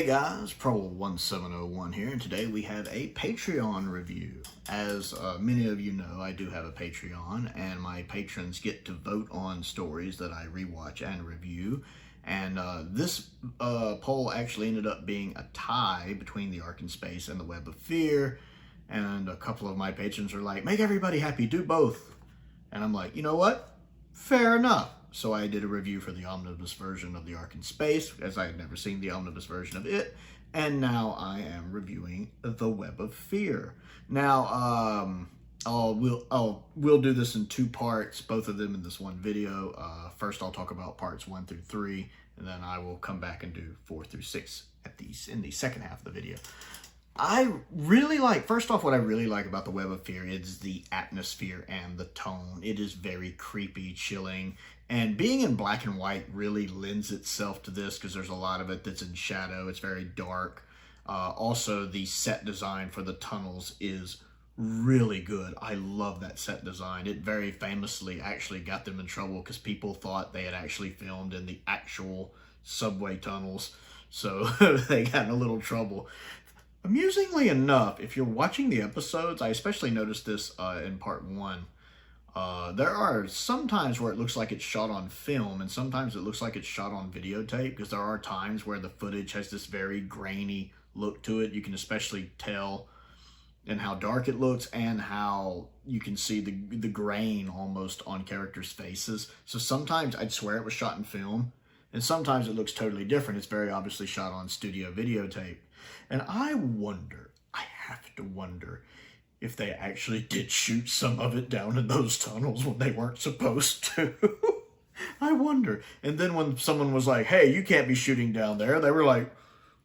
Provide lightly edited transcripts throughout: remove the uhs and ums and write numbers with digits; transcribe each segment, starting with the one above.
Hey guys, Prowl1701 here, and today we have a Patreon review. As many of you know, I do have a Patreon, and my patrons get to vote on stories that I rewatch and review. And this poll actually ended up being a tie between The Ark in Space and The Web of Fear. And a couple of my patrons are like, make everybody happy, do both. And I'm like, you know what? Fair enough. So I did a review for the omnibus version of The Ark in Space, as I had never seen the omnibus version of it. And now I am reviewing The Web of Fear. Now, we'll do this in two parts, both of them in this one video. First, I'll talk about parts 1 through 3, and then I will come back and do 4 through 6 in the second half of the video. First off, what I really like about The Web of Fear is the atmosphere and the tone. It is very creepy, chilling, and being in black and white really lends itself to this because there's a lot of it that's in shadow. It's very dark. Also, the set design for the tunnels is really good. I love that set design. It very famously actually got them in trouble because people thought they had actually filmed in the actual subway tunnels, so they got in a little trouble. Amusingly enough, if you're watching the episodes, I especially noticed this in part 1, there are some times where it looks like it's shot on film, and sometimes it looks like it's shot on videotape, because there are times where the footage has this very grainy look to it. You can especially tell in how dark it looks and how you can see the grain almost on characters' faces. So sometimes I'd swear it was shot in film, and sometimes it looks totally different. It's very obviously shot on studio videotape. And I have to wonder if they actually did shoot some of it down in those tunnels when they weren't supposed to. I wonder. And then when someone was like, hey, you can't be shooting down there, they were like,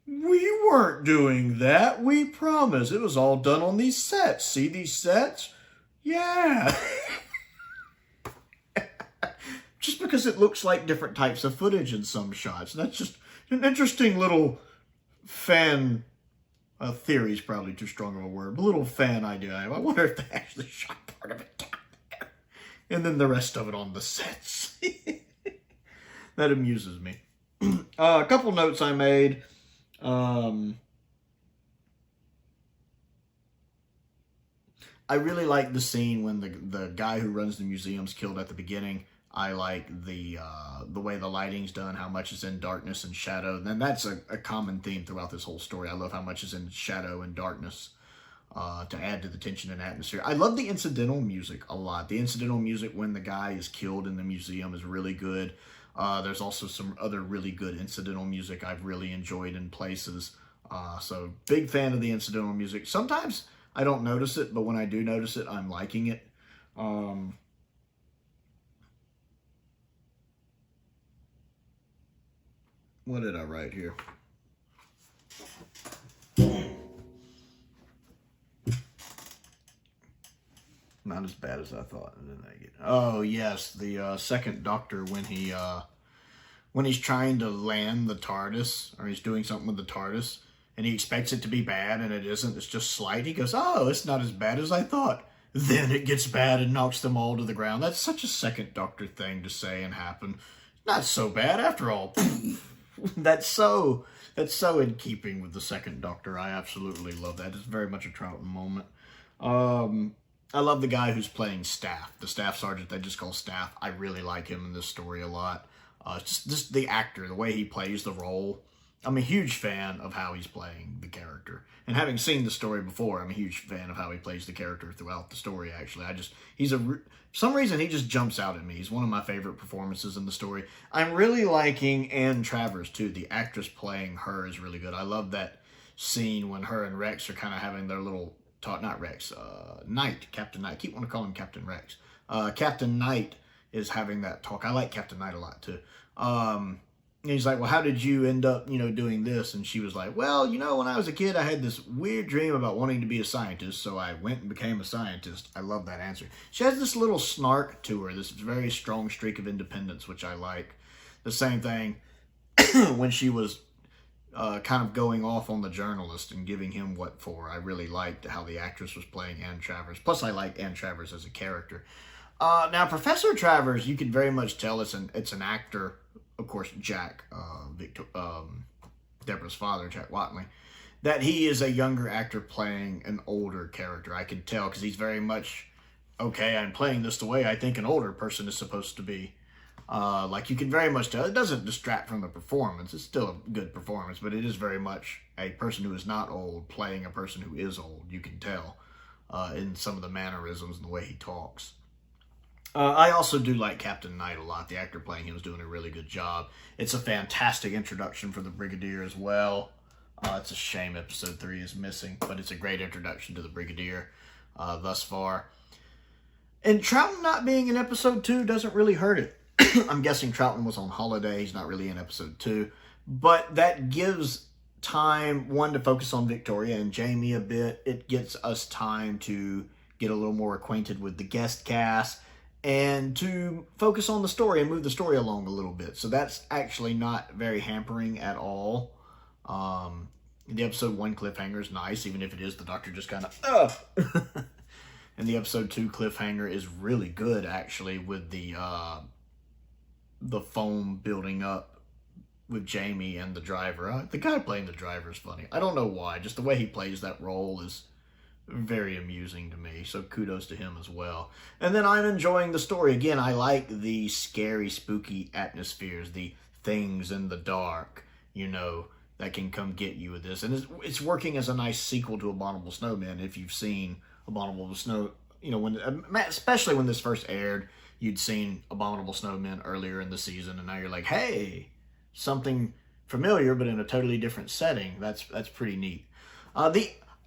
we weren't doing that. We promise. It was all done on these sets. See these sets? Yeah. Just because it looks like different types of footage in some shots. That's just an interesting little fan theory is probably too strong of a word, but a little fan idea. I wonder if they actually shot part of it down there and then the rest of it on the sets. That amuses me. A couple notes I made. I really like the scene when the guy who runs the museum's killed at the beginning. I like the way the lighting's done, how much is in darkness and shadow. And that's a common theme throughout this whole story. I love how much is in shadow and darkness to add to the tension and atmosphere. I love the incidental music a lot. The incidental music when the guy is killed in the museum is really good. There's also some other really good incidental music I've really enjoyed in places. So big fan of the incidental music. Sometimes I don't notice it, but when I do notice it, I'm liking it. What did I write here? Not as bad as I thought. Oh yes, the second Doctor when he's trying to land the TARDIS, or he's doing something with the TARDIS, and he expects it to be bad, and it isn't. It's just slight. He goes, "Oh, it's not as bad as I thought." Then it gets bad and knocks them all to the ground. That's such a second Doctor thing to say and happen. Not so bad after all. That's so in keeping with the second Doctor. I absolutely love that. It's very much a Troughton moment. I love the guy who's playing Staff, the staff sergeant they just call Staff. I really like him in this story a lot. Just the actor, the way he plays the role. I'm a huge fan of how he's playing the character. And having seen the story before, I'm a huge fan of how he plays the character throughout the story, actually. For some reason, he just jumps out at me. He's one of my favorite performances in the story. I'm really liking Anne Travers, too. The actress playing her is really good. I love that scene when her and Rex are kind of having their little talk. Not Rex, Knight, Captain Knight. I keep wanting to call him Captain Rex. Captain Knight is having that talk. I like Captain Knight a lot, too. And he's like, well, how did you end up, doing this? And she was like, well, when I was a kid, I had this weird dream about wanting to be a scientist, so I went and became a scientist. I love that answer. She has this little snark to her, this very strong streak of independence, which I like. The same thing when she was kind of going off on the journalist and giving him what for. I really liked how the actress was playing Anne Travers. Plus, I like Anne Travers as a character. Now, Professor Travers, you can very much tell it's an actor. Of course, Jack, Deborah's father, Jack Watley, that he is a younger actor playing an older character. I can tell because he's very much, okay, I'm playing this the way I think an older person is supposed to be. Like you can very much tell. It doesn't distract from the performance. It's still a good performance, but it is very much a person who is not old playing a person who is old. You can tell in some of the mannerisms and the way he talks. I also do like Captain Knight a lot. The actor playing him is doing a really good job. It's a fantastic introduction for the Brigadier as well. It's a shame episode 3 is missing, but it's a great introduction to the Brigadier thus far. And Troughton not being in episode 2 doesn't really hurt it. I'm guessing Troughton was on holiday. He's not really in episode 2. But that gives time, one, to focus on Victoria and Jamie a bit. It gets us time to get a little more acquainted with the guest cast and to focus on the story and move the story along a little bit. So that's actually not very hampering at all. The episode 1 cliffhanger is nice, even if it is the Doctor just kind of, And the episode 2 cliffhanger is really good, actually, with the foam building up with Jamie and the driver. The guy playing the driver is funny. I don't know why. Just the way he plays that role is very amusing to me. So kudos to him as well. And then I'm enjoying the story. Again, I like the scary, spooky atmospheres, the things in the dark, you know, that can come get you with this. And it's working as a nice sequel to Abominable Snowmen. If you've seen Abominable Snow, you know, especially when this first aired, you'd seen Abominable Snowmen earlier in the season, and now you're like, hey, something familiar, but in a totally different setting. That's pretty neat.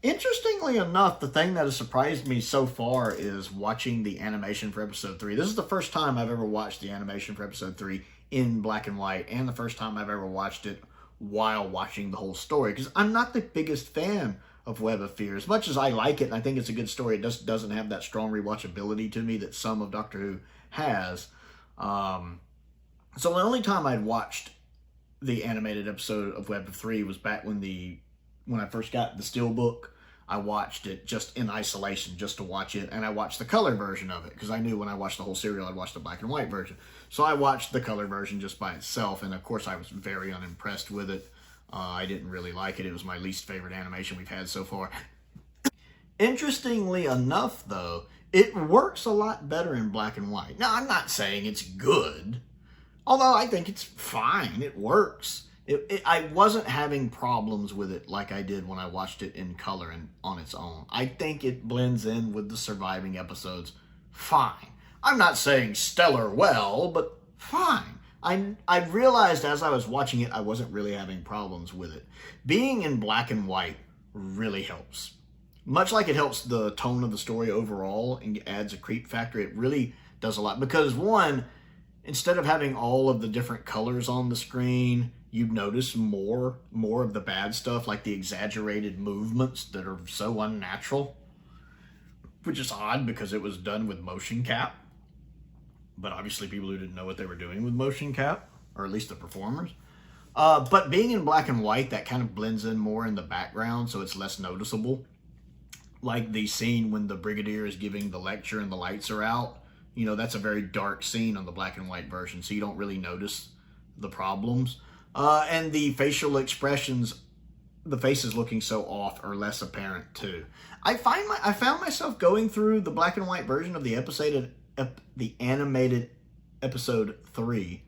Interestingly enough, the thing that has surprised me so far is watching the animation for episode 3. This is the first time I've ever watched the animation for episode 3 in black and white, and the first time I've ever watched it while watching the whole story, because I'm not the biggest fan of Web of Fear. As much as I like it and I think it's a good story, it just doesn't have that strong rewatchability to me that some of Doctor Who has. So the only time I'd watched the animated episode of Web of 3 was back when I first got the Steelbook. I watched it just in isolation, just to watch it, and I watched the color version of it, because I knew when I watched the whole serial, I'd watch the black and white version. So I watched the color version just by itself, and of course I was very unimpressed with it. I didn't really like it. It was my least favorite animation we've had so far. Interestingly enough, though, it works a lot better in black and white. Now, I'm not saying it's good, although I think it's fine. It works. I wasn't having problems with it like I did when I watched it in color and on its own. I think it blends in with the surviving episodes fine. I'm not saying stellar well, but fine. I realized as I was watching it, I wasn't really having problems with it. Being in black and white really helps. Much like it helps the tone of the story overall and adds a creep factor, it really does a lot. Because one, instead of having all of the different colors on the screen, you notice more of the bad stuff, like the exaggerated movements that are so unnatural, which is odd because it was done with motion cap. But obviously people who didn't know what they were doing with motion cap, or at least the performers. But being in black and white, that kind of blends in more in the background, so it's less noticeable. Like the scene when the Brigadier is giving the lecture and the lights are out. You know, that's a very dark scene on the black and white version, so you don't really notice the problems. And the facial expressions, the faces looking so off, are less apparent too. I found myself going through the black and white version of the animated episode 3,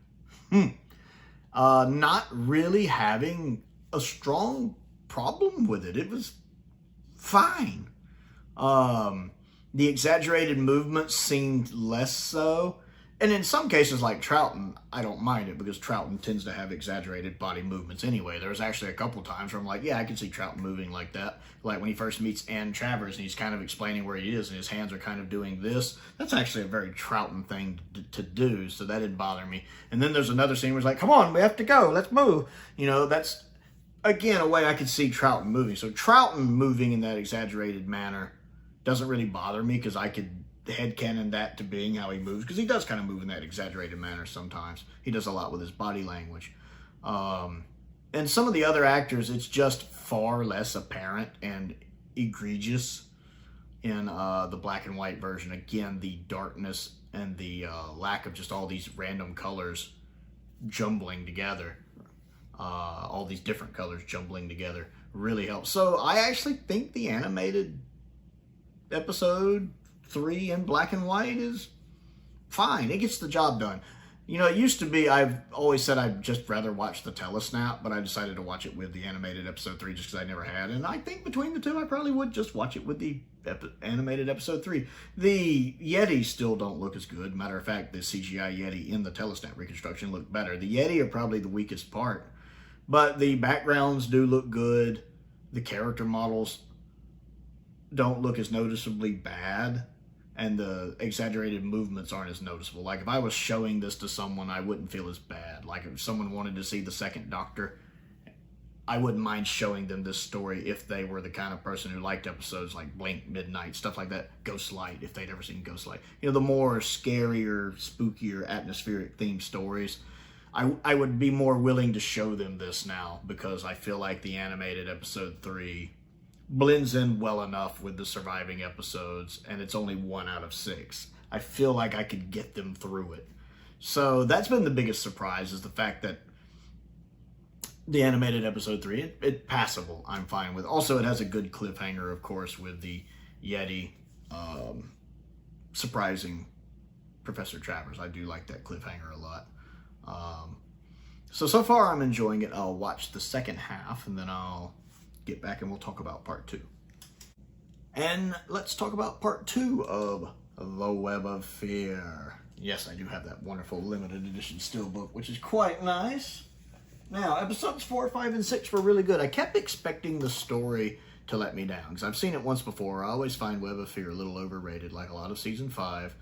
not really having a strong problem with it. It was fine. The exaggerated movements seemed less so. And in some cases, like Troughton, I don't mind it because Troughton tends to have exaggerated body movements anyway. There was actually a couple times where I'm like, yeah, I can see Troughton moving like that. Like when he first meets Ann Travers and he's kind of explaining where he is and his hands are kind of doing this. That's actually a very Troughton thing to do, so that didn't bother me. And then there's another scene where it's like, come on, we have to go, let's move. You know, that's, again, a way I could see Troughton moving. So Troughton moving in that exaggerated manner doesn't really bother me because I could headcanon that to being how he moves, because he does kind of move in that exaggerated manner sometimes. He does a lot with his body language. And some of the other actors, it's just far less apparent and egregious in the black and white version. Again, the darkness and the lack of just all these random colors jumbling together. all these different colors jumbling together really helps. So I actually think the animated episode 3 in black and white is fine. It gets the job done. You know, it used to be, I've always said I'd just rather watch the telesnap, but I decided to watch it with the animated episode 3 just because I never had. And I think between the two, I probably would just watch it with the animated episode 3. The Yeti still don't look as good. Matter of fact, the CGI Yeti in the telesnap reconstruction looked better. The Yeti are probably the weakest part, but the backgrounds do look good. The character models don't look as noticeably bad, and the exaggerated movements aren't as noticeable. Like, if I was showing this to someone, I wouldn't feel as bad. Like, if someone wanted to see the second Doctor, I wouldn't mind showing them this story if they were the kind of person who liked episodes like Blink, Midnight, stuff like that. Ghost Light, if they'd ever seen Ghost Light. You know, the more scarier, spookier, atmospheric themed stories. I would be more willing to show them this now, because I feel like the animated episode 3 blends in well enough with the surviving episodes, and it's only 1 out of 6. I feel like I could get them through it. So that's been the biggest surprise, is the fact that the animated episode 3, it's passable. I'm fine with. Also, it has a good cliffhanger, of course, with the Yeti surprising Professor Travers. I do like that cliffhanger a lot. So far I'm enjoying it. I'll watch the second half, and then I'll get back and we'll talk about part 2. And let's talk about part 2 of The Web of Fear. Yes, I do have that wonderful limited edition steelbook, which is quite nice. Now, episodes 4, 5, and 6 were really good. I kept expecting the story to let me down, because I've seen it once before. I always find Web of Fear a little overrated, like a lot of season 5.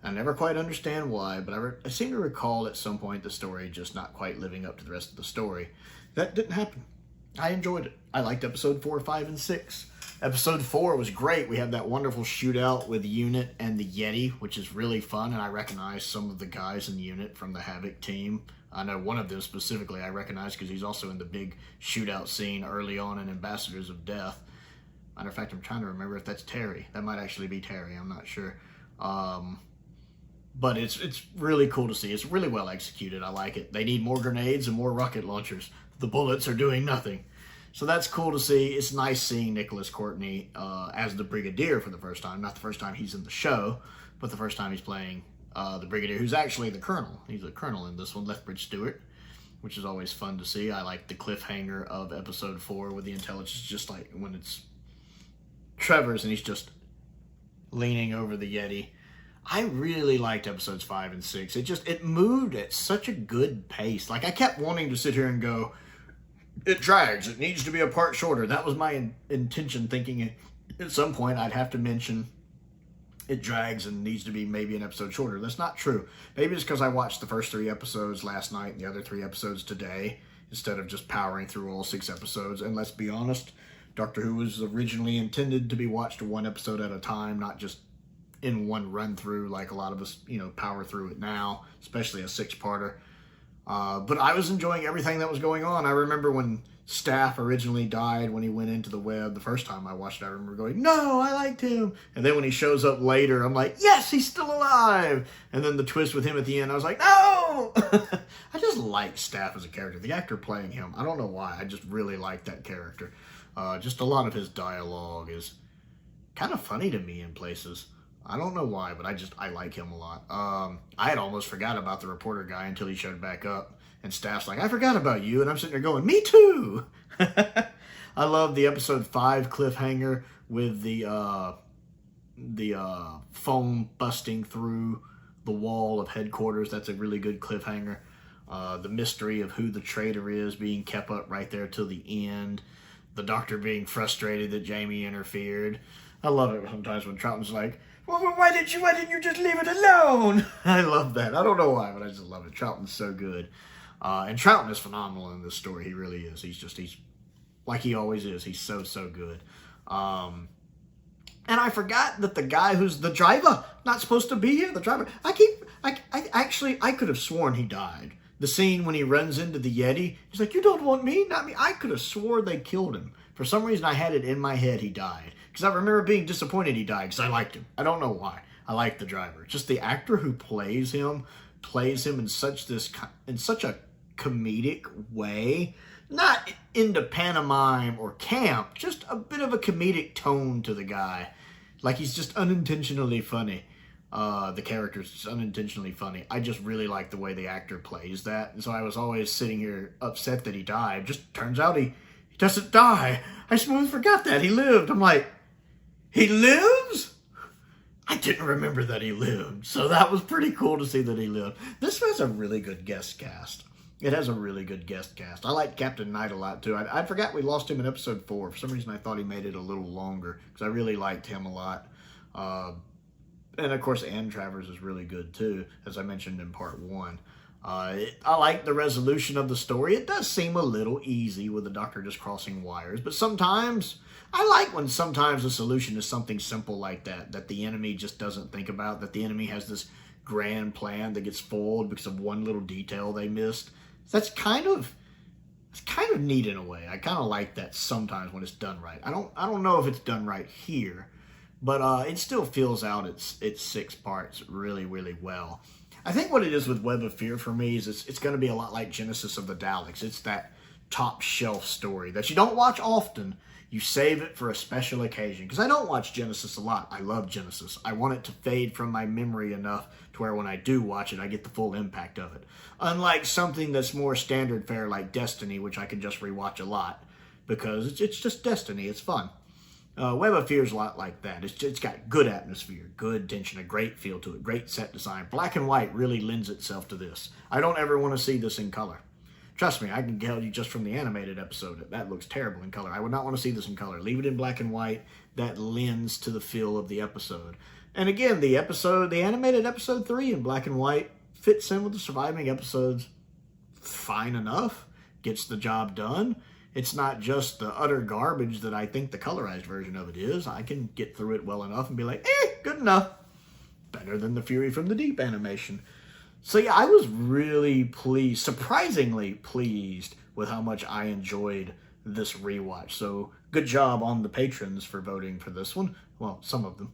I never quite understand why, but I seem to recall at some point the story just not quite living up to the rest of the story. That didn't happen. I enjoyed it. I liked episode 4, 5, and 6. Episode 4 was great. We had that wonderful shootout with Unit and the Yeti, which is really fun, and I recognize some of the guys in Unit from the Havoc team. I know one of them specifically I recognize because he's also in the big shootout scene early on in Ambassadors of Death. Matter of fact, I'm trying to remember if that's Terry. That might actually be Terry. I'm not sure. But it's really cool to see. It's really well executed. I like it. They need more grenades and more rocket launchers. The bullets are doing nothing. So that's cool to see. It's nice seeing Nicholas Courtney as the Brigadier for the first time. Not the first time he's in the show, but the first time he's playing the Brigadier, who's actually the Colonel. He's a Colonel in this one, Lethbridge Stewart, which is always fun to see. I like the cliffhanger of episode 4 with the intelligence, just like when it's Trevor's and he's just leaning over the Yeti. I really liked episodes 5 and 6. It moved at such a good pace. Like, I kept wanting to sit here and go, it drags, it needs to be a part shorter. That was my intention, thinking at some point I'd have to mention it drags and needs to be maybe an episode shorter. That's not true. Maybe it's because I watched the first 3 episodes last night and the other 3 episodes today, instead of just powering through all 6 episodes. And let's be honest, Doctor Who was originally intended to be watched 1 episode at a time, not just in one run through like a lot of us, power through it now, especially a 6-parter. But I was enjoying everything that was going on. I remember when Staff originally died when he went into the web. The first time I watched it, I remember going, no, I liked him. And then when he shows up later, I'm like, yes, he's still alive. And then the twist with him at the end, I was like, no! I just like Staff as a character. The actor playing him, I don't know why. I just really like that character. Just a lot of his dialogue is kind of funny to me in places. I don't know why, but I like him a lot. I had almost forgot about the reporter guy until he showed back up. And Staff's like, I forgot about you. And I'm sitting there going, me too. I love the episode 5 cliffhanger with the foam busting through the wall of headquarters. That's a really good cliffhanger. The mystery of who the traitor is being kept up right there till the end. The Doctor being frustrated that Jamie interfered. I love it sometimes when Troughton's like, well, why didn't you just leave it alone? I love that. I don't know why, but I just love it. Troughton's so good. And Troughton is phenomenal in this story. He really is. He's like he always is. He's so good. And I forgot that the guy who's the driver, not supposed to be here, the driver, I could have sworn he died. The scene when he runs into the Yeti, he's like, you don't want me? Not me. I could have swore they killed him. For some reason, I had it in my head he died. Because I remember being disappointed he died, because I liked him. I don't know why. I like the driver. Just the actor who plays him in such a comedic way. Not into pantomime or camp, just a bit of a comedic tone to the guy. Like he's just unintentionally funny. The character's just unintentionally funny. I just really like the way the actor plays that. And so I was always sitting here upset that he died. Just turns out he doesn't die. I smooth forgot that. He lived. I'm like, he lives? I didn't remember that he lived. So that was pretty cool to see that he lived. This has a really good guest cast. It has a really good guest cast. I like Captain Knight a lot, too. I forgot we lost him in episode 4. For some reason, I thought he made it a little longer, because I really liked him a lot. And, of course, Ann Travers is really good, too, as I mentioned in part 1. I like the resolution of the story. It does seem a little easy with the Doctor just crossing wires, but sometimes, I like when sometimes the solution is something simple like that the enemy just doesn't think about, that the enemy has this grand plan that gets foiled because of one little detail they missed. That's kind of neat in a way. I kind of like that sometimes when it's done right. I don't know if it's done right here, but it still fills out its 6 parts really, really well. I think what it is with Web of Fear for me is it's going to be a lot like Genesis of the Daleks. It's that top shelf story that you don't watch often. You save it for a special occasion. Because I don't watch Genesis a lot. I love Genesis. I want it to fade from my memory enough to where when I do watch it, I get the full impact of it. Unlike something that's more standard fare like Destiny, which I can just rewatch a lot. Because it's just Destiny. It's fun. Web of Fear is a lot like that. It's got good atmosphere, good tension, a great feel to it, great set design. Black and white really lends itself to this. I don't ever want to see this in color. Trust me, I can tell you just from the animated episode that looks terrible in color. I would not want to see this in color. Leave it in black and white. That lends to the feel of the episode. And again, the animated episode 3 in black and white fits in with the surviving episodes fine enough. Gets the job done. It's not just the utter garbage that I think the colorized version of it is. I can get through it well enough and be like, good enough. Better than the Fury from the Deep animation. So yeah, I was really pleased, surprisingly pleased with how much I enjoyed this rewatch. So good job on the patrons for voting for this one. Well, some of them.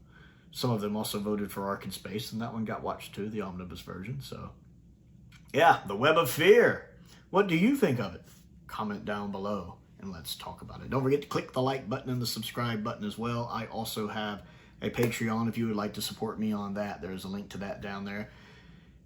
Some of them also voted for Ark in Space, and that one got watched too, the omnibus version. So yeah, the Web of Fear. What do you think of it? Comment down below and let's talk about it. Don't forget to click the like button and the subscribe button as well. I also have a Patreon if you would like to support me on that. There's a link to that down there.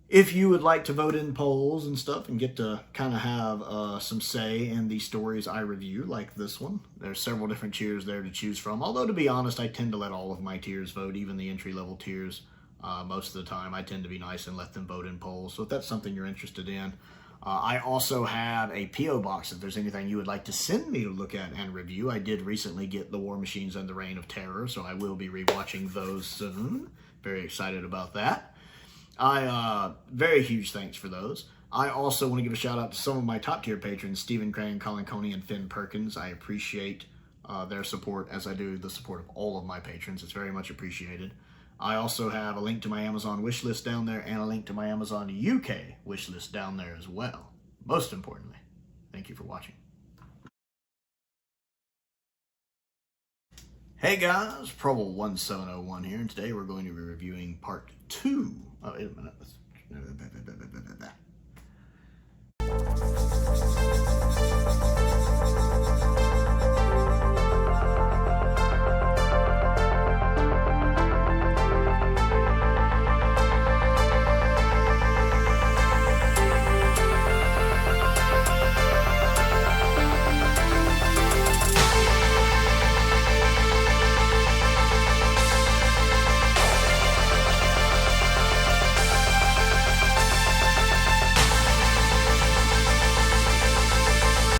If you would like to vote in polls and stuff and get to kind of have some say in the stories I review, like this one, there's several different tiers there to choose from. Although, to be honest, I tend to let all of my tiers vote, even the entry-level tiers. Most of the time, I tend to be nice and let them vote in polls. So if that's something you're interested in, I also have a P.O. box if there's anything you would like to send me to look at and review. I did recently get The War Machines and the Reign of Terror, so I will be rewatching those soon. Very excited about that. Very huge thanks for those. I also want to give a shout out to some of my top tier patrons, Stephen Crane, Colin Coney, and Finn Perkins. I appreciate their support as I do the support of all of my patrons. It's very much appreciated. I also have a link to my Amazon wishlist down there and a link to my Amazon UK wishlist down there as well. Most importantly, thank you for watching. Hey guys, Prowl 1701 here, and today we're going to be reviewing part 2. Oh, wait a minute.